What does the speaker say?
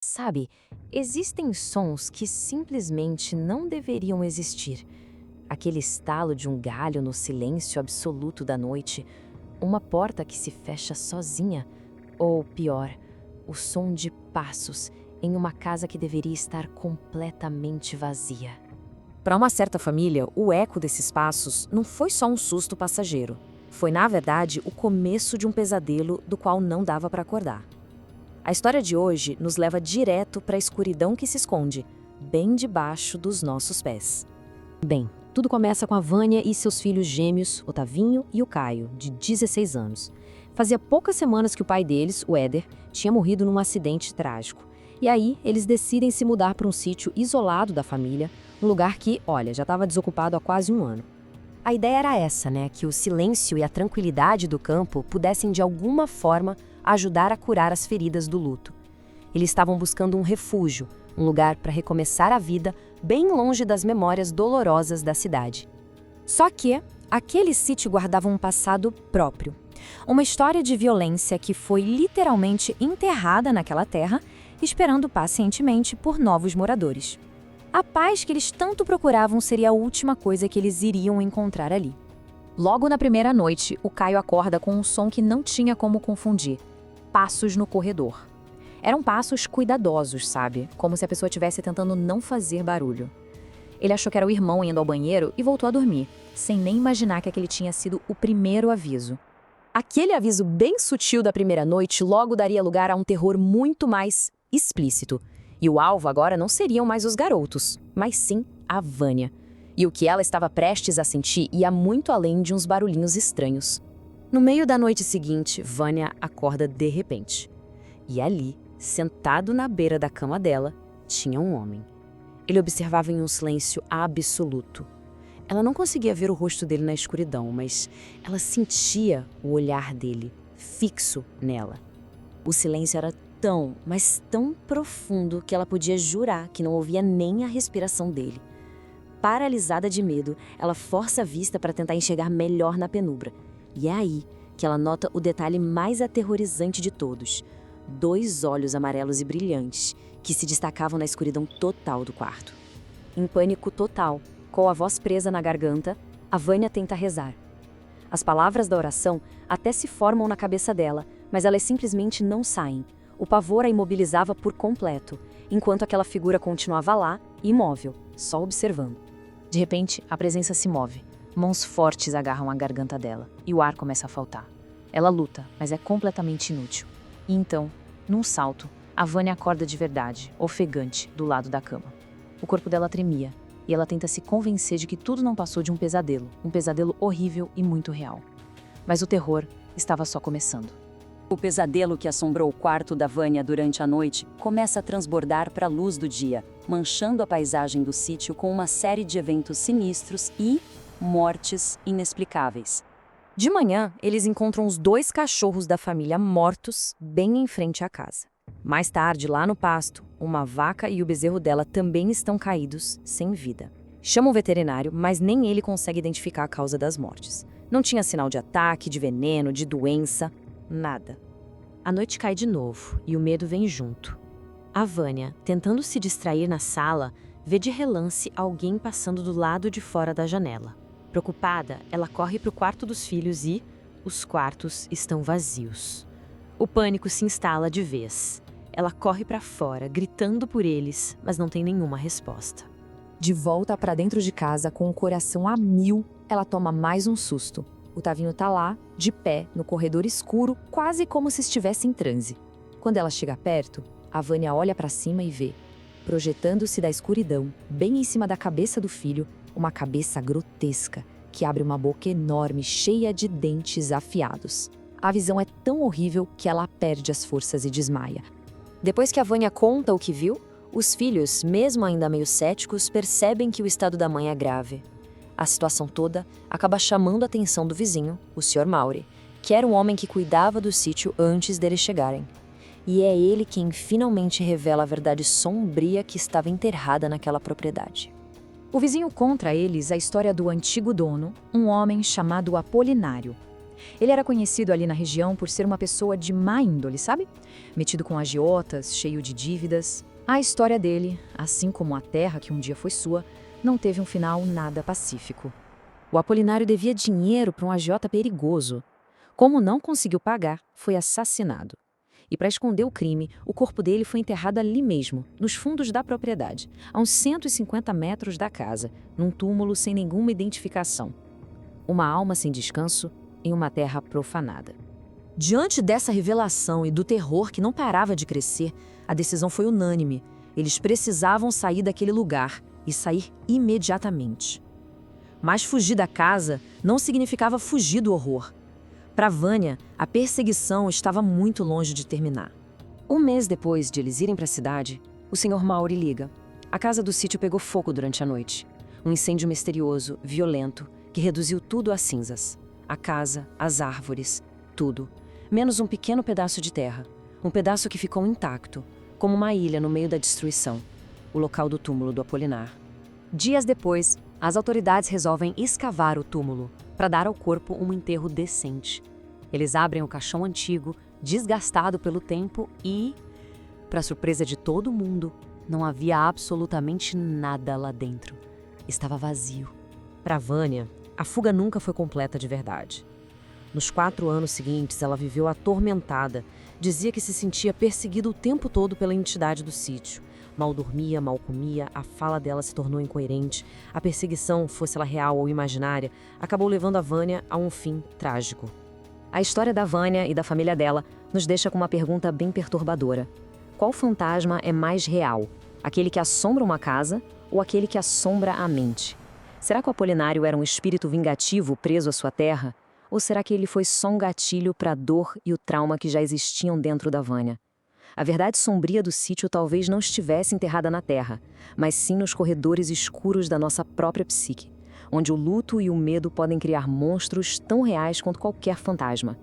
Sabe, existem sons que simplesmente não deveriam existir. Aquele estalo de um galho no silêncio absoluto da noite, uma porta que se fecha sozinha, ou pior, o som de passos em uma casa que deveria estar completamente vazia. Para uma certa família, o eco desses passos não foi só um susto passageiro. Foi, na verdade, o começo de um pesadelo do qual não dava para acordar. A história de hoje nos leva direto para a escuridão que se esconde, bem debaixo dos nossos pés. Bem, tudo começa com a Vânia e seus filhos gêmeos, Otavinho e o Caio, de 16 anos. Fazia poucas semanas que o pai deles, o Éder, tinha morrido num acidente trágico. E aí, eles decidem se mudar para um sítio isolado da família, um lugar que, olha, já estava desocupado há quase um ano. A ideia era essa, né? Que o silêncio e a tranquilidade do campo pudessem de alguma forma ajudar a curar as feridas do luto. Eles estavam buscando um refúgio, um lugar para recomeçar a vida bem longe das memórias dolorosas da cidade. Só que aquele sítio guardava um passado próprio. Uma história de violência que foi literalmente enterrada naquela terra, esperando pacientemente por novos moradores. A paz que eles tanto procuravam seria a última coisa que eles iriam encontrar ali. Logo na primeira noite, o Caio acorda com um som que não tinha como confundir. Passos no corredor. Eram passos cuidadosos, sabe? Como se a pessoa estivesse tentando não fazer barulho. Ele achou que era o irmão indo ao banheiro e voltou a dormir, sem nem imaginar que aquele tinha sido o primeiro aviso. Aquele aviso bem sutil da primeira noite logo daria lugar a um terror muito mais explícito. E o alvo agora não seriam mais os garotos, mas sim a Vânia. E o que ela estava prestes a sentir ia muito além de uns barulhinhos estranhos. No meio da noite seguinte, Vânia acorda de repente. E ali, sentado na beira da cama dela, tinha um homem. Ele observava em um silêncio absoluto. Ela não conseguia ver o rosto dele na escuridão, mas ela sentia o olhar dele, fixo nela. O silêncio era tão, mas tão profundo que ela podia jurar que não ouvia nem a respiração dele. Paralisada de medo, ela força a vista para tentar enxergar melhor na penumbra. E é aí que ela nota o detalhe mais aterrorizante de todos. 2 olhos amarelos e brilhantes, que se destacavam na escuridão total do quarto. Em pânico total, com a voz presa na garganta, a Vânia tenta rezar. As palavras da oração até se formam na cabeça dela, mas elas simplesmente não saem. O pavor a imobilizava por completo, enquanto aquela figura continuava lá, imóvel, só observando. De repente, a presença se move. Mãos fortes agarram a garganta dela, e o ar começa a faltar. Ela luta, mas é completamente inútil. E então, num salto, a Vânia acorda de verdade, ofegante, do lado da cama. O corpo dela tremia, e ela tenta se convencer de que tudo não passou de um pesadelo horrível e muito real. Mas o terror estava só começando. O pesadelo que assombrou o quarto da Vânia durante a noite começa a transbordar para a luz do dia, manchando a paisagem do sítio com uma série de eventos sinistros e mortes inexplicáveis. De manhã, eles encontram os 2 cachorros da família mortos bem em frente à casa. Mais tarde, lá no pasto, uma vaca e o bezerro dela também estão caídos, sem vida. Chamam o veterinário, mas nem ele consegue identificar a causa das mortes. Não tinha sinal de ataque, de veneno, de doença, nada. A noite cai de novo e o medo vem junto. A Vânia, tentando se distrair na sala, vê de relance alguém passando do lado de fora da janela. Preocupada, ela corre para o quarto dos filhos e os quartos estão vazios. O pânico se instala de vez. Ela corre para fora, gritando por eles, mas não tem nenhuma resposta. De volta para dentro de casa, com o coração a mil, ela toma mais um susto. O Tavinho tá lá, de pé, no corredor escuro, quase como se estivesse em transe. Quando ela chega perto, a Vânia olha para cima e vê, projetando-se da escuridão, bem em cima da cabeça do filho, uma cabeça grotesca, que abre uma boca enorme, cheia de dentes afiados. A visão é tão horrível que ela perde as forças e desmaia. Depois que a Vânia conta o que viu, os filhos, mesmo ainda meio céticos, percebem que o estado da mãe é grave. A situação toda acaba chamando a atenção do vizinho, o Sr. Maury, que era um homem que cuidava do sítio antes deles chegarem. E é ele quem finalmente revela a verdade sombria que estava enterrada naquela propriedade. O vizinho conta a eles a história do antigo dono, um homem chamado Apolinário. Ele era conhecido ali na região por ser uma pessoa de má índole, sabe? Metido com agiotas, cheio de dívidas. A história dele, assim como a terra que um dia foi sua, não teve um final nada pacífico. O Apolinário devia dinheiro para um agiota perigoso. Como não conseguiu pagar, foi assassinado. E para esconder o crime, o corpo dele foi enterrado ali mesmo, nos fundos da propriedade, a uns 150 metros da casa, num túmulo sem nenhuma identificação. Uma alma sem descanso em uma terra profanada. Diante dessa revelação e do terror que não parava de crescer, a decisão foi unânime. Eles precisavam sair daquele lugar e sair imediatamente. Mas fugir da casa não significava fugir do horror. Para Vânia, a perseguição estava muito longe de terminar. Um mês depois de eles irem para a cidade, o Sr. Maury liga. A casa do sítio pegou fogo durante a noite. Um incêndio misterioso, violento, que reduziu tudo a cinzas. A casa, as árvores, tudo. Menos um pequeno pedaço de terra. Um pedaço que ficou intacto, como uma ilha no meio da destruição. O local do túmulo do Apolinar. Dias depois, as autoridades resolvem escavar o túmulo para dar ao corpo um enterro decente. Eles abrem o caixão antigo, desgastado pelo tempo e, para surpresa de todo mundo, não havia absolutamente nada lá dentro. Estava vazio. Para Vânia, a fuga nunca foi completa de verdade. Nos 4 anos seguintes, ela viveu atormentada. Dizia que se sentia perseguida o tempo todo pela entidade do sítio. Mal dormia, mal comia, a fala dela se tornou incoerente. A perseguição, fosse ela real ou imaginária, acabou levando a Vânia a um fim trágico. A história da Vânia e da família dela nos deixa com uma pergunta bem perturbadora. Qual fantasma é mais real? Aquele que assombra uma casa ou aquele que assombra a mente? Será que o Apolinário era um espírito vingativo preso à sua terra? Ou será que ele foi só um gatilho para a dor e o trauma que já existiam dentro da Vânia? A verdade sombria do sítio talvez não estivesse enterrada na terra, mas sim nos corredores escuros da nossa própria psique, onde o luto e o medo podem criar monstros tão reais quanto qualquer fantasma.